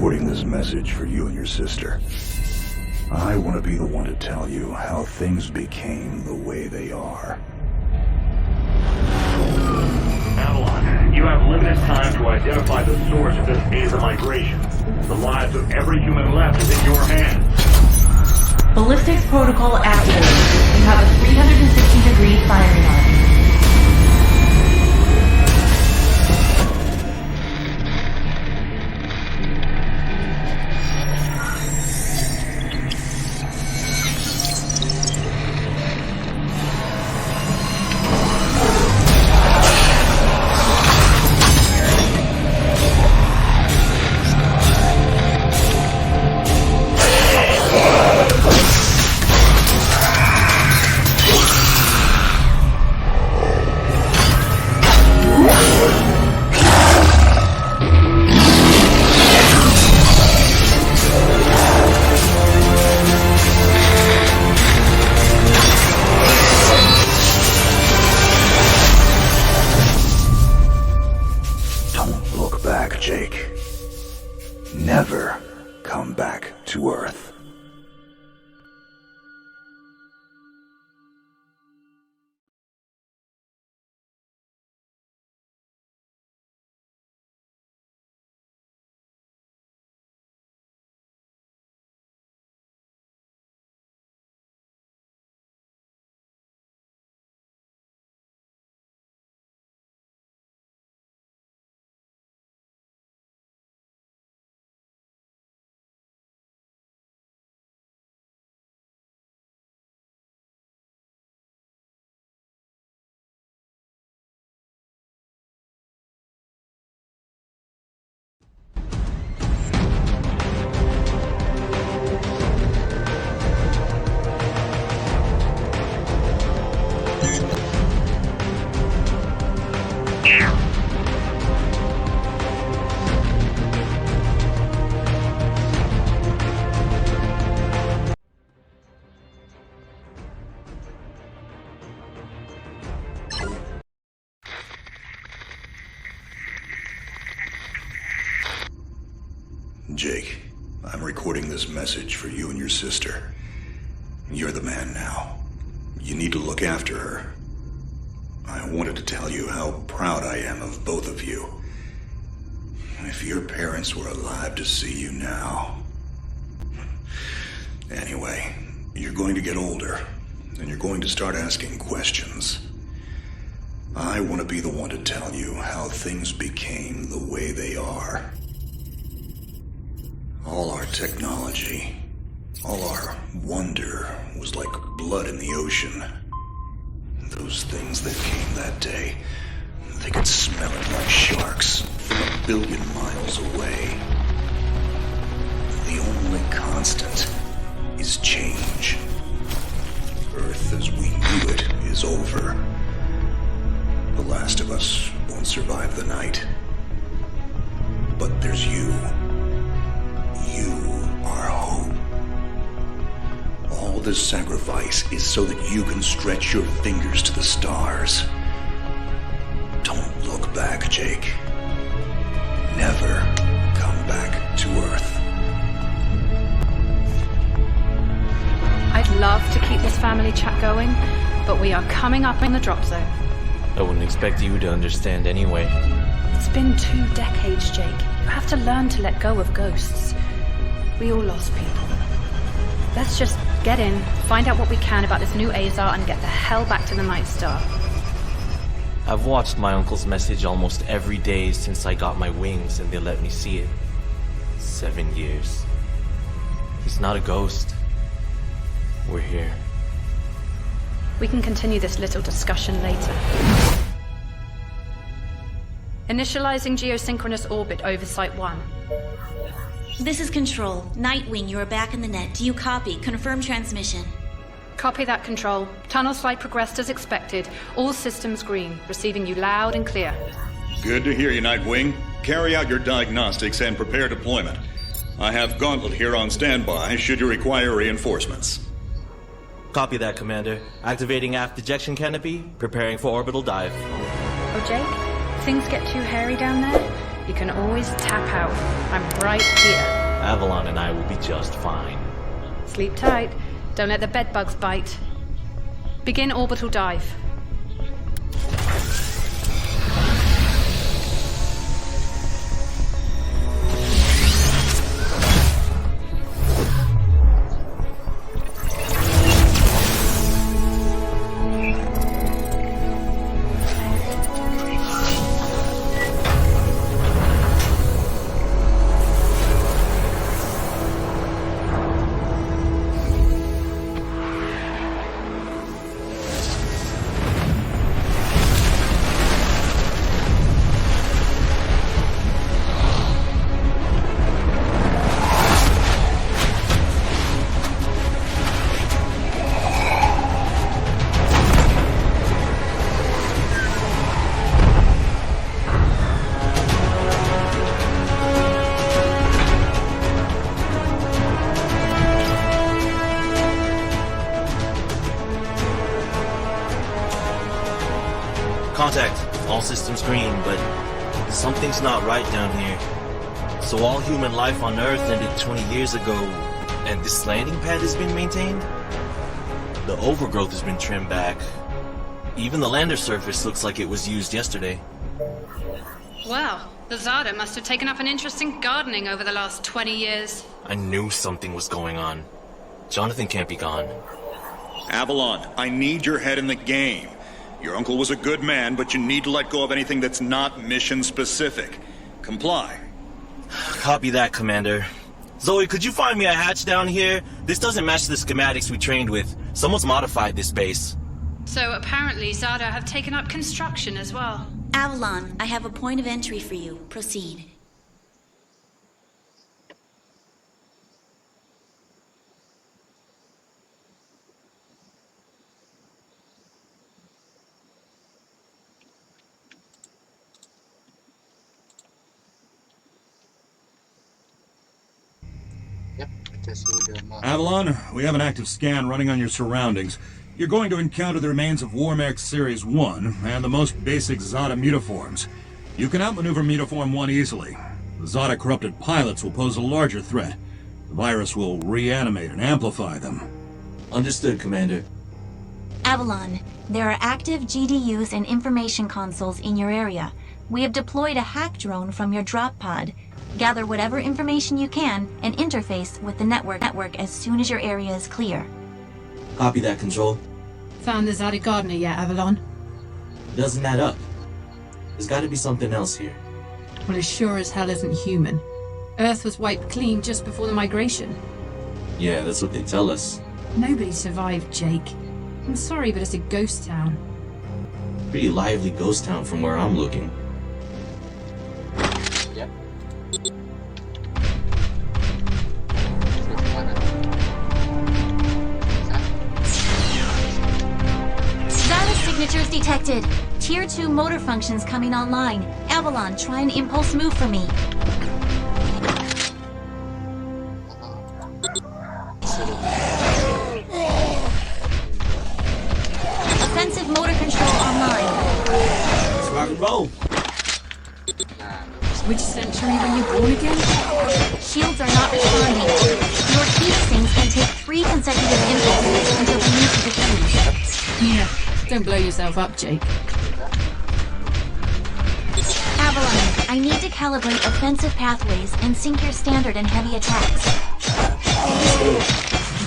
recording this message for you and your sister. I want to be the one to tell you how things became the way they are. Avalon, you have limited time to identify the source of this Aza migration. The lives of every human left is in your hands. Ballistics protocol activated. You have a 360-degree firing arc. Never come back to Earth. Jake, I'm recording this message for you and your sister. You're the man now. You need to look after her. I wanted to tell you how proud I am of both of you. If your parents were alive to see you now. Anyway, you're going to get older, and you're going to start asking questions. I want to be the one to tell you how things became the way they are. All our technology, all our wonder was like blood in the ocean. Those things that came that day, they could smell it like sharks from 1 billion miles away. The only constant is change. Earth as we knew it is over. The last of us won't survive the night. But there's you. You are hope. All this sacrifice is so that you can stretch your fingers to the stars. Don't look back, Jake. Never come back to Earth. I'd love to keep this family chat going, but we are coming up in the drop zone. I wouldn't expect you to understand anyway. It's been 2 decades, Jake. You have to learn to let go of ghosts. We all lost people. Let's just get in, find out what we can about this new Azar, and get the hell back to the Night Star. I've watched my uncle's message almost every day since I got my wings and they let me see it. 7 years. He's not a ghost. We're here. We can continue this little discussion later. Initializing geosynchronous orbit over Site 1. This is Control. Nightwing, you are back in the net. Do you copy? Confirm transmission. Copy that, Control. Tunnel flight progressed as expected. All systems green. Receiving you loud and clear. Good to hear you, Nightwing. Carry out your diagnostics and prepare deployment. I have Gauntlet here on standby should you require reinforcements. Copy that, Commander. Activating aft ejection canopy, preparing for orbital dive. Oh, Jake? Things get too hairy down there? You can always tap out. I'm right here. Avalon and I will be just fine. Sleep tight. Don't let the bedbugs bite. Begin orbital dive. Contact. All systems green, but something's not right down here. So all human life on Earth ended 20 years ago, and this landing pad has been maintained? The overgrowth has been trimmed back. Even the lander surface looks like it was used yesterday. Well, the XADA must have taken up an interest in gardening over the last 20 years. I knew something was going on. Jonathan can't be gone. Avalon, I need your head in the game. Your uncle was a good man, but you need to let go of anything that's not mission-specific. Comply. Copy that, Commander. Zoe, could you find me a hatch down here? This doesn't match the schematics we trained with. Someone's modified this base. So apparently XADA have taken up construction as well. Avalon, I have a point of entry for you. Proceed. Avalon, we have an active scan running on your surroundings. You're going to encounter the remains of Warmech Series 1 and the most basic XADA mutaforms. You can outmaneuver Mutaform 1 easily. The XADA corrupted pilots will pose a larger threat. The virus will reanimate and amplify them. Understood, Commander. Avalon, there are active GDUs and information consoles in your area. We have deployed a hack drone from your drop pod. Gather whatever information you can and interface with the network as soon as your area is clear. Copy that, Control. Found the XADA gardener yet, Avalon? Doesn't add up. There's got to be something else here. Well, it sure as hell isn't human. Earth was wiped clean just before the migration. Yeah, that's what they tell us. Nobody survived, Jake. I'm sorry, but it's a ghost town. Pretty lively ghost town from where I'm looking. Signatures detected. Tier 2 motor functions coming online. Avalon, try an impulse move for me. Offensive motor control online. Let's rock and roll. Which century were you born again? Shields are not responding. Your heat sinks can take 3 consecutive impulses until we need to defuse. Yeah. Don't blow yourself up, Jake. Avalon, I need to calibrate offensive pathways and sync your standard and heavy attacks.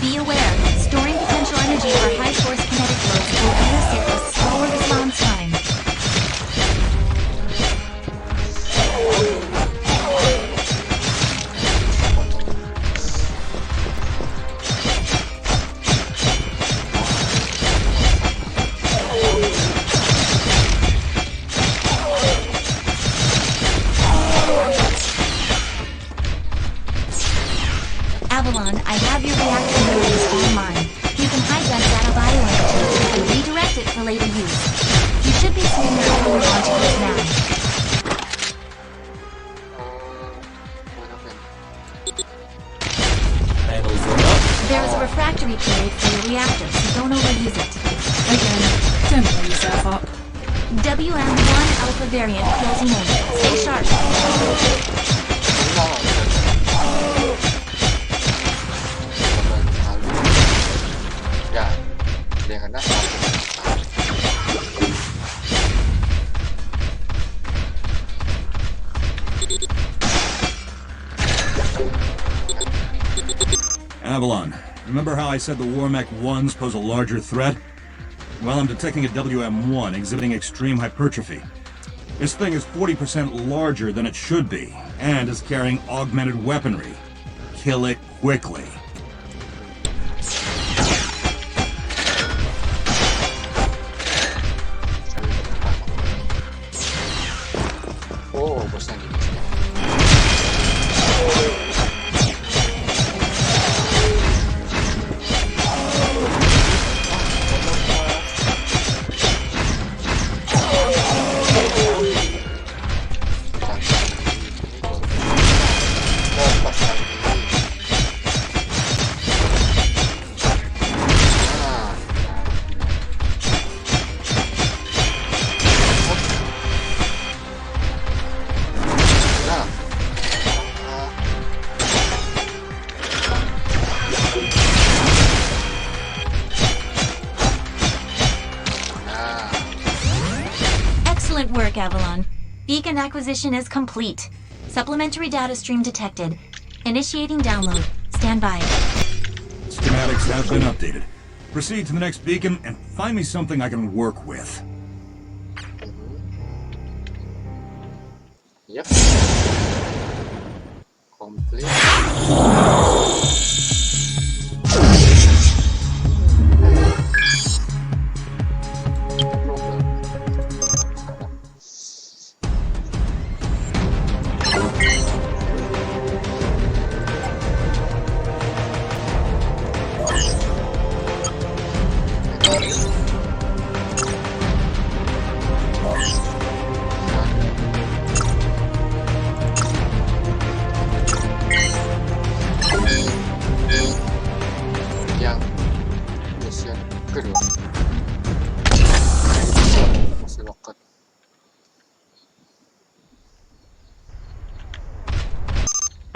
Be aware, storing potential energy for high force kinetic flows will elicit a slower response time. Avalon, I have your reactor nodes online. You can hijack data bioenergy and redirect it for later use. You should be seeing your own launch now. There is a refractory period for your reactor, so don't overuse it. Again, don't blow yourself up. WM1 Alpha variant closing in. Stay sharp. Ya, dia kena. Avalon, remember how I said the War-Mech 1s pose a larger threat? Well, I'm detecting a WM1 exhibiting extreme hypertrophy. This thing is 40% larger than it should be, and is carrying augmented weaponry. Kill it quickly. Oh, bosnya gitu. Excellent work, Avalon. Beacon acquisition is complete. Supplementary data stream detected. Initiating download. Stand by. Schematics have been updated. Proceed to the next beacon and find me something I can work with. Yep. Complete. Yang mission kedua masih loket.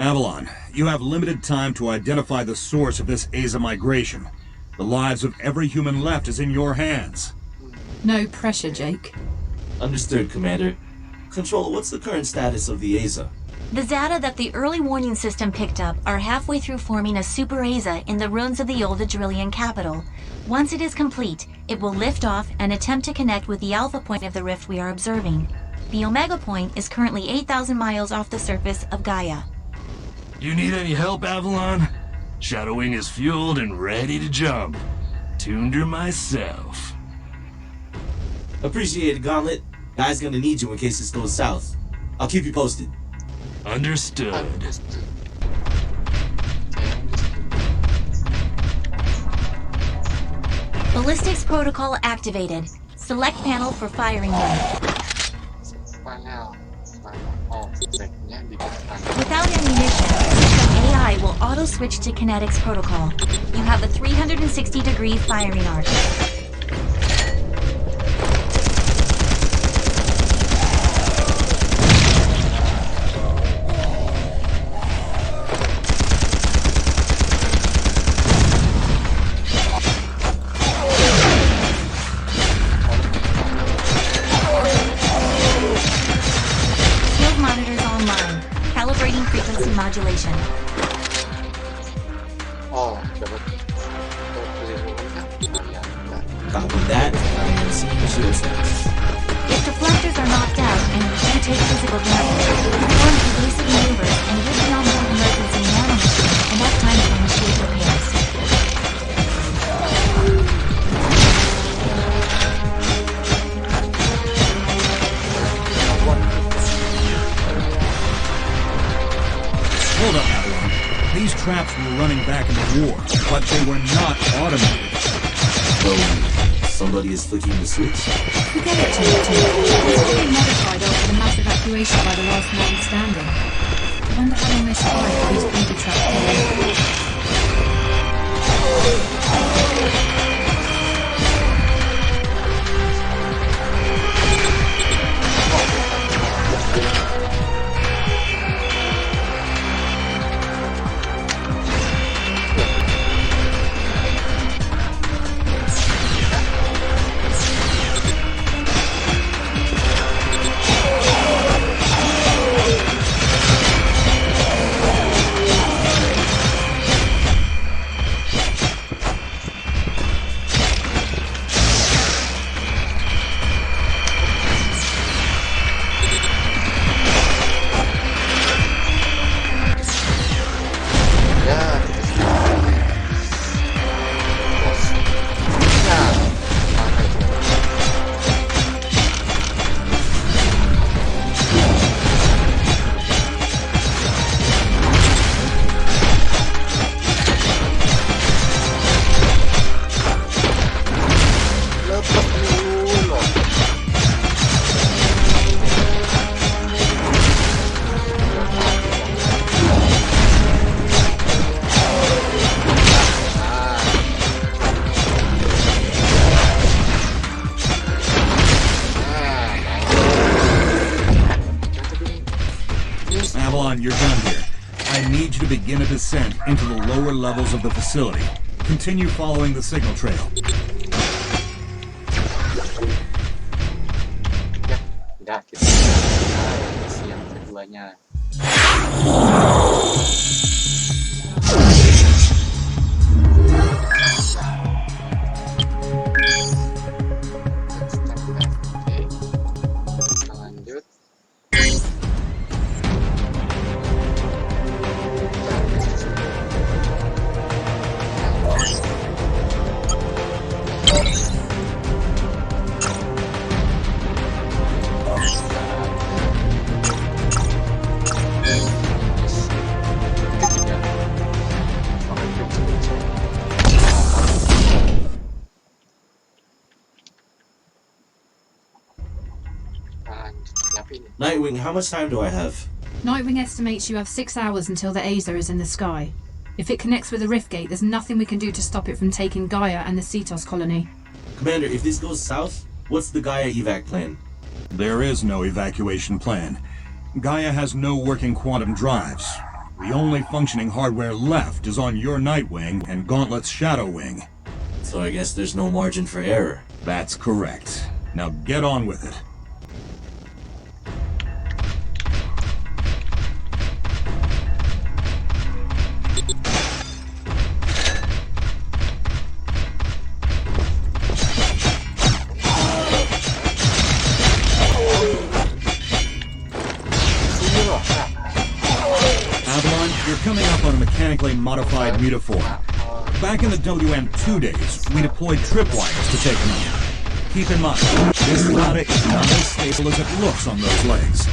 Avalon, you have limited time to identify the source of this Aza migration. The lives of every human left is in your hands. No pressure, Jake. Understood, Commander. Control, what's the current status of the Aza? The XADA that the early warning system picked up are halfway through forming a super Aza in the ruins of the old Adrillian capital. Once it is complete, it will lift off and attempt to connect with the alpha point of the rift we are observing. The omega point is currently 8,000 miles off the surface of Gaia. You need any help, Avalon? Shadowwing is fueled and ready to jump. Tuned her myself. Appreciate it, Gauntlet. Guy's gonna need you in case this goes south. I'll keep you posted. Understood. Ballistics protocol activated. Select panel for firing mode. Without ammunition, system AI will auto-switch to kinetics protocol. You have a 360-degree firing arc. Modulation. Oh, dapat Copy that. I'm seeing the shield stance. If deflectors are knocked out and you take physical damage, perform evasive maneuvers and give the onboard emergency nanomachine enough time to initiate repairs. Hold up, Avalon. These traps were running back in the war, but they were not automated. So, somebody is flicking the switch? Forget it, Jake. It's been modified after the mass evacuation by the last man standing. I wonder how long they survived for these booby traps. to begin a descent into the lower levels of the facility. Continue following the signal trail. Ya, udah kita misi yang keduanya. Nightwing, how much time do I have? Nightwing estimates you have 6 hours until the Aza is in the sky. If it connects with the rift gate, there's nothing we can do to stop it from taking Gaia and the Cetos colony. Commander, if this goes south, what's the Gaia evac plan? There is no evacuation plan. Gaia has no working quantum drives. The only functioning hardware left is on your Nightwing and Gauntlet's Shadow Wing. So I guess there's no margin for error. That's correct. Now get on with it. You're coming up on a mechanically modified mutaform. Back in the WM2 days, we deployed tripwires to take them out. Keep in mind, this ladder is not as stable as it looks on those legs.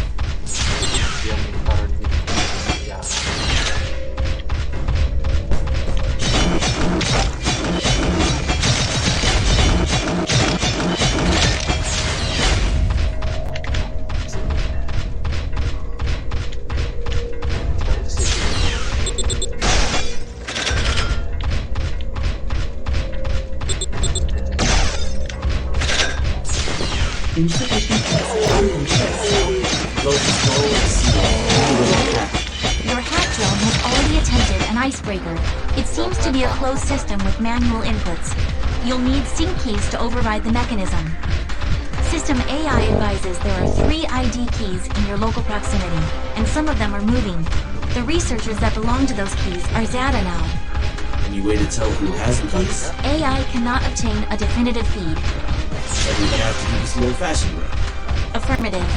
Your hack drone has already attempted an icebreaker. It seems to be a closed system with manual inputs. You'll need sync keys to override the mechanism. System AI advises there are 3 ID keys in your local proximity, and some of them are moving. The researchers that belong to those keys are XADA now. Any way to tell who has the keys? AI cannot obtain a definitive feed. So we're gonna have to do this the old-fashioned way. Affirmative.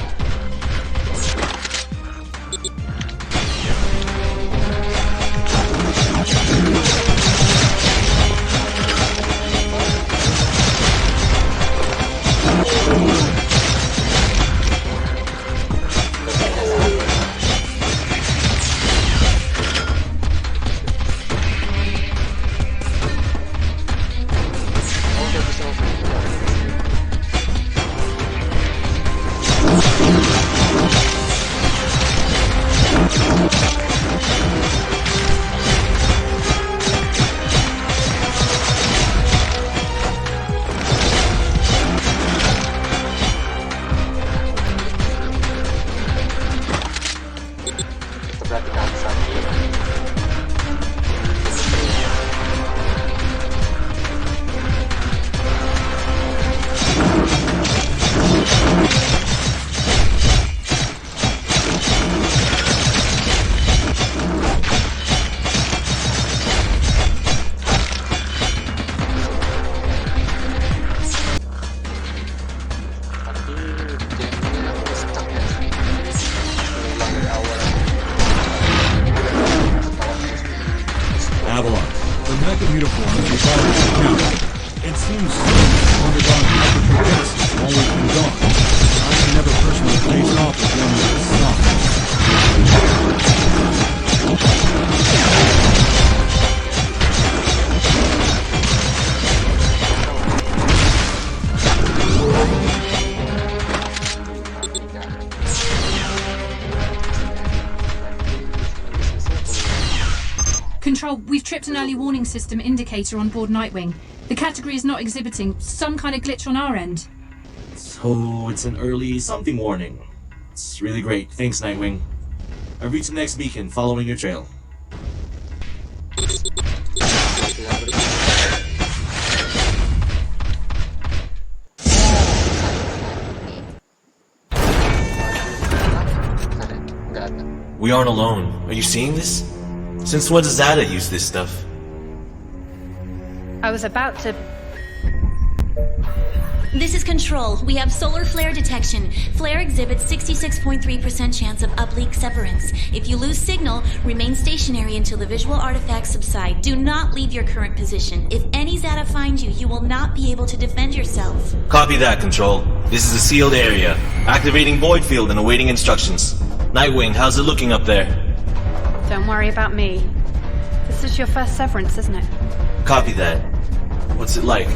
Control, we've tripped an early warning system indicator on board Nightwing. The category is not exhibiting some kind of glitch on our end. So it's an early something warning. It's really great. Thanks, Nightwing. I've reached the next beacon, following your trail. We aren't alone. Are you seeing this? Since when does XADA use this stuff? I was about to... This is Control. We have solar flare detection. Flare exhibits 66.3% chance of uplink severance. If you lose signal, remain stationary until the visual artifacts subside. Do not leave your current position. If any XADA find you, you will not be able to defend yourself. Copy that, Control. This is a sealed area. Activating void field and awaiting instructions. Nightwing, how's it looking up there? Don't worry about me. This is your first severance, isn't it? Copy that. What's it like?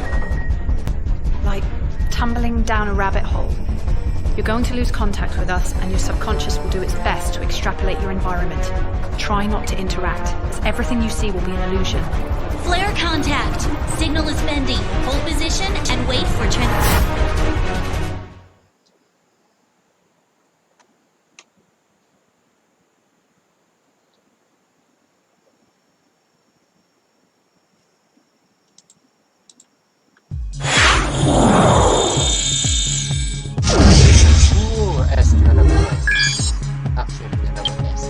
Like tumbling down a rabbit hole. You're going to lose contact with us, and your subconscious will do its best to extrapolate your environment. Try not to interact, as everything you see will be an illusion. Flare contact! Signal is bending. Hold position and wait for S kita dapat S. Akhirnya dapat S.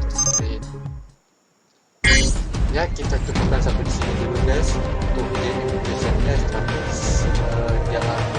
Screen. Ya, kita cukupkan sampai di sini dulu guys. Untuk game Implosionnya, jangan